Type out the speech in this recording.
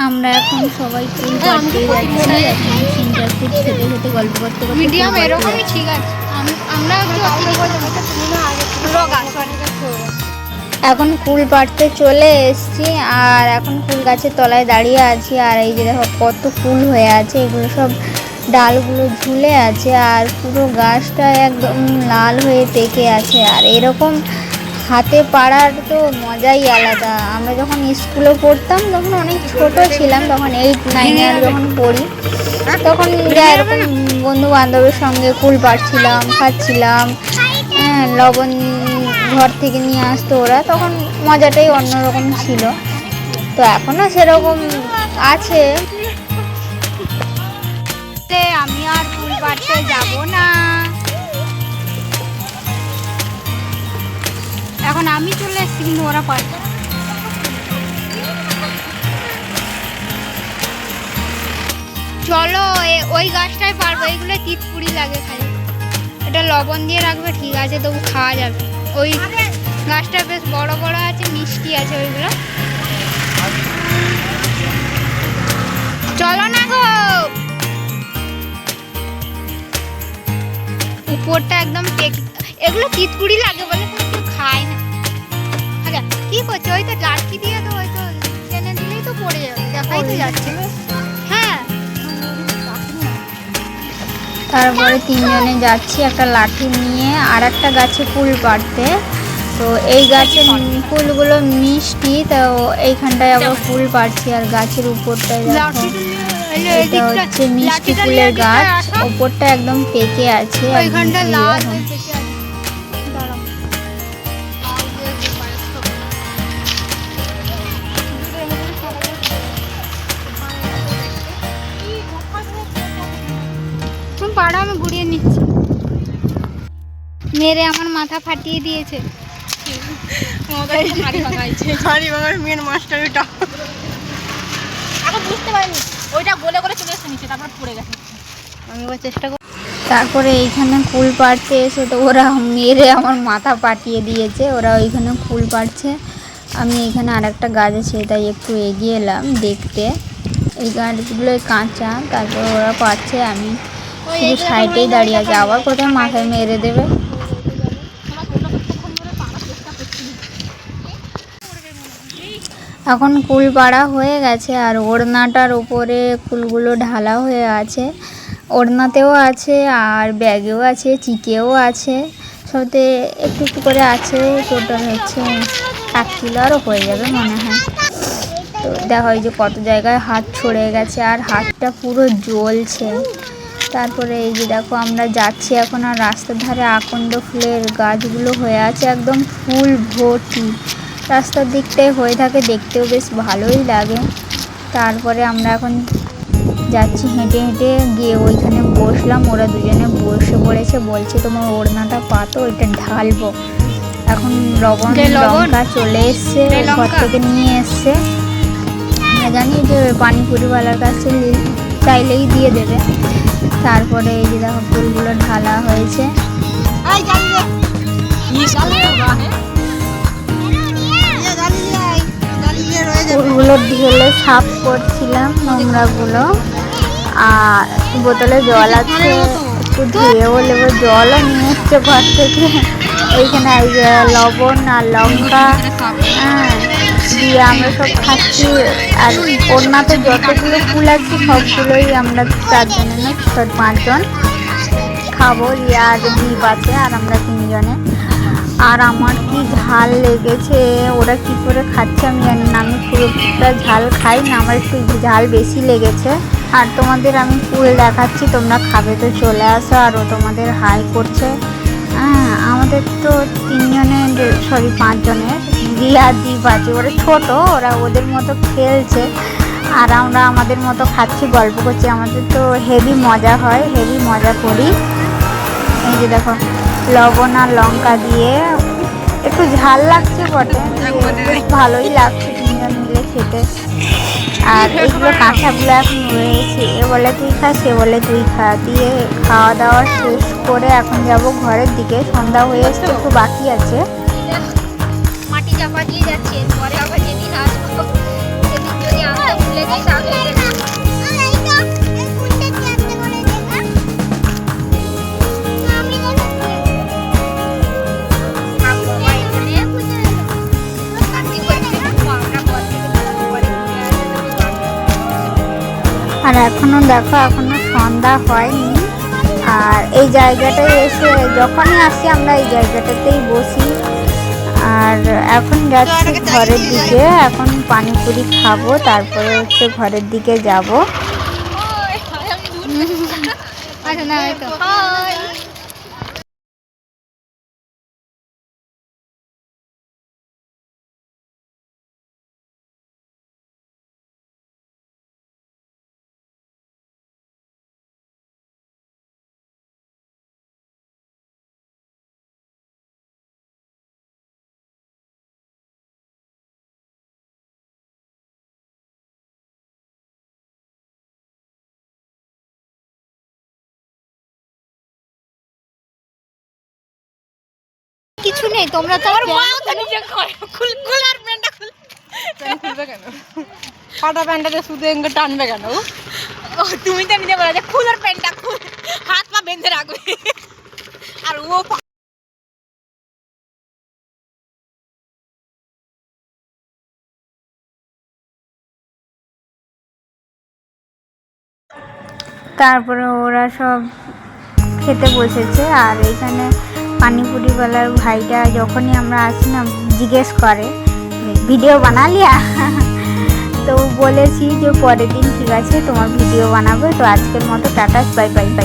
আমরা এখন সবাই ফুল পাড়তে যাচ্ছি। এখন সিঙ্গার ফুড খেতে খেতে গল্প করতে করতে মিডিয়াম এরকমই ঠিক আছে। আমরা এখন ফুল পাড়তে চলে এসেছি আর এখন ফুল গাছের তলায় দাঁড়িয়ে আছি। আর এই যে দেখো কত ফুল হয়ে আছে, এগুলো সব ডালগুলো ঝুলে আছে আর পুরো গাছটা একদম লাল হয়ে পেকে আছে। আর এরকম হাতে পাড়ার তো মজাই আলাদা। আমরা যখন স্কুলে পড়তাম তখন অনেক ছোট ছিলাম, তখন 8, 9 যখন পড়ি তখন যা এরকম বন্ধু বান্ধবের সঙ্গে ফুল পাড়ছিলাম, খাচ্ছিলাম। হ্যাঁ, লবণ ঘর থেকে নিয়ে আসতো ওরা, তখন মজাটাই অন্যরকম ছিল। তো এখনও সেরকম আছে। আমি আর ফুল পাড়তে যাব না, এখন আমি চলে এসেছি কিন্তু ওরা পারবে। চলো ওই গাছটাই পারবো, এগুলো তিতকুড়ি লাগে খালি, এটা লবণ দিয়ে রাখবে ঠিক আছে, তবু খাওয়া যাবে। ওই গাছটা বেশ বড় বড় আছে, মিষ্টি আছে ওইগুলো। চলো না গো, উপরটা একদম এগুলো তিতকুড়ি লাগে বলে কেউ খায় না। আচ্ছা কি করছে, ওই তো লাঠি দিয়ে তো ওই তো টেনে দিলেই তো পড়ে যাবে, দেখাই তো যাচ্ছে। হ্যাঁ, তারপরে 3 জনে যাচ্ছি একটা লাঠি নিয়ে আর একটা গাছে ফুল পাড়তে। তো এই গাছের ফুলগুলো মিষ্টি, তো এইখানটায় আবার ফুল পাড়ছি। আর গাছের উপরটায় দেখো, এটা হচ্ছে মিষ্টি ফুলের গাছ, ওপরটা একদম পেকে আছে। ওইখানটা লাল পাড়া আমি ঘুরিয়ে নিচ্ছি। মেরে আমার মাথা ফাটিয়ে দিয়েছে। মেন মাস্টার ওইটা বুঝতে পারিনি, ওইটা গোলে গোলে চলে এসে নিচে, তারপর পড়ে গেছে। আমি এবার চেষ্টা করি। তারপরে এইখানে ফুল পাড়তে এসে তো ওরা মেরে আমার মাথা পাঠিয়ে দিয়েছে। ওরা ওইখানে ফুল পাড়ছে, আমি এইখানে আর একটা গাছ আছে তাই একটু এগিয়ে এলাম দেখতে। এই গাছগুলো কাঁচা, তারপর ওরা পাড়ছে, আমি শুধু সাইডেই দাঁড়িয়ে আছে। আবার কোথায় মাথায় মেরে দেবে। এখন ফুল পাড়া হয়ে গেছে আর ওড়নাটার উপরে ফুলগুলো ঢালা হয়ে আছে। ওড়নাতেও আছে আর ব্যাগেও আছে, চিকেও আছে, সাথে একটু একটু করে আছে। টোটাল হচ্ছে 1 কিলো আরও হয়ে যাবে মনে হয়। তো দেখা হয় যে কত জায়গায় হাত ছড়ে গেছে আর হাতটা পুরো জ্বলছে। তারপরে এই যে দেখো আমরা যাচ্ছি এখন, আর রাস্তার ধারে আকন্দ ফুলের গাছগুলো হয়ে আছে একদম ফুল ভর্তি। রাস্তার দিকটায় হয়ে থাকে, দেখতেও বেশ ভালোই লাগে। তারপরে আমরা এখন যাচ্ছি হেঁটে হেঁটে গিয়ে ওইখানে বসলাম। ওরা দুজনে বসে পড়েছে, বলছে তোমার ওড়নাটা পাতো, ওইটা ঢালবো। এখন লবণ লঙ্কা চলে এসছে, ঘর থেকে নিয়ে এসছে। আমরা জানি যে পানিপুরিওয়ালার কাছে চাইলেই দিয়ে দেবে। তারপরে এই যে দেখো ফুলগুলো ঢালা হয়েছে। ফুলগুলো ঢেলে সাফ করছিলাম নোংরাগুলো। আর বোতলে জল আছে, একটু ধুয়েও নেবো। জলও নিয়ে এসছে ঘর থেকে। এইখানে লবণ আর লঙ্কা দিয়ে আমরা সব খাচ্ছি। আর ওড়নাতে যতগুলো ফুল আছে সবগুলোই আমরা 4 জনে না 5 জন খাবো। আর দ্বীপ আছে আর আমরা 3 জনে। আর আমার কি ঝাল লেগেছে, ওরা কি করে খাচ্ছে আমি জানি না। আমি পুরোটা ঝাল খাই না, আমার একটু ঝাল বেশি লেগেছে। আর তোমাদের আমি ফুল দেখাচ্ছি, তোমরা খাবে তো চলে আসো। আর ও তোমাদের হাই করছে। হ্যাঁ, আমাদের তো 3 জনের 5 জনের রিয়া দ্বীপ আছে। ওরা ছোট, ওরা ওদের মতো খেলছে আর আমরা আমাদের মতো খাচ্ছি, গল্প করছি। আমাদের তো হেভি মজা হয়, হেভি মজা করি। এই যে দেখো লবণ আর লঙ্কা দিয়ে একটু ঝাল লাগছে বটে, বেশ ভালোই লাগছে 3 জন মিলে খেতে। আর এগুলো কাঁচাগুলো এখন রয়েছে, এ বলে তুই খা, সে বলে তুই খা, দিয়ে খাওয়া দাওয়া শেষ করে এখন যাব ঘরের দিকে। সন্ধ্যা হয়ে এসছে, একটু বাকি আছে। মাটি চাপা দিয়ে যাচ্ছে, পরে আবার যেদিন আসবো সেদিন যদি আমরা ভুলে যাই আর এখনো দেখো এখনো সন্ধ্যা হয়নি। আর এই জায়গাটায় এসে যখনই আসি আমরা এই জায়গাটাতেই বসি। আর এখন যাচ্ছি ঘরের দিকে, এখন পানিপুরি খাবো, তারপরে হচ্ছে ঘরের দিকে যাব। আচ্ছা না তো কিছু নেই, তোমরা তো খুলবে কেন? ফাটা প্যান্টটা শুধু এঙ্গে টানবে কেন? ও তুমি তো নিজে বলে যে খুলার প্যান্টটা খুল, হাত পা বেঁধে রাখবে। আর ও তারপরে ওরা সব খেতে বসেছে। আর এখানে পানিপুরিওয়ালার ভাইটা যখনই আমরা আসি না জিজ্ঞেস করে ভিডিও বানালিয়া। তো বলেছি যে পরের দিন ঠিক আছে তোমার ভিডিও বানাবে। তো আজকের মতো টাটা, বাই বাই বাই।